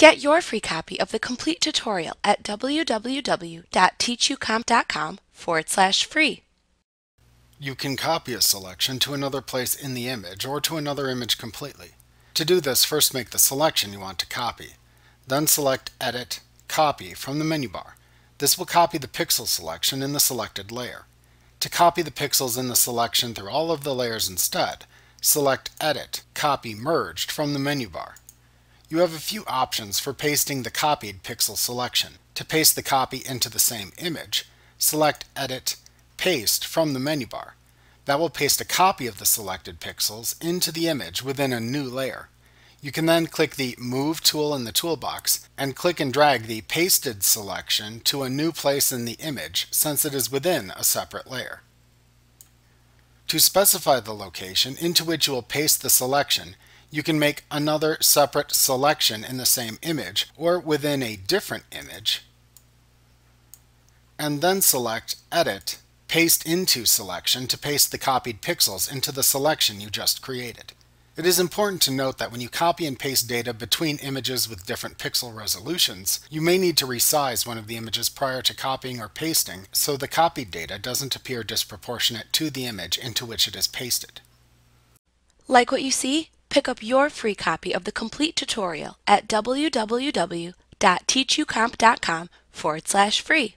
Get your free copy of the complete tutorial at www.teachucomp.com/free. You can copy a selection to another place in the image or to another image completely. To do this, first make the selection you want to copy. Then select Edit, Copy from the menu bar. This will copy the pixel selection in the selected layer. To copy the pixels in the selection through all of the layers instead, select Edit, Copy Merged from the menu bar. You have a few options for pasting the copied pixel selection. To paste the copy into the same image, select Edit, Paste from the menu bar. That will paste a copy of the selected pixels into the image within a new layer. You can then click the Move tool in the toolbox and click and drag the pasted selection to a new place in the image since it is within a separate layer. To specify the location into which you will paste the selection, you can make another separate selection in the same image or within a different image, and then select Edit, Paste into Selection to paste the copied pixels into the selection you just created. It is important to note that when you copy and paste data between images with different pixel resolutions, you may need to resize one of the images prior to copying or pasting so the copied data doesn't appear disproportionate to the image into which it is pasted. Like what you see? Pick up your free copy of the complete tutorial at www.teachucomp.com/free.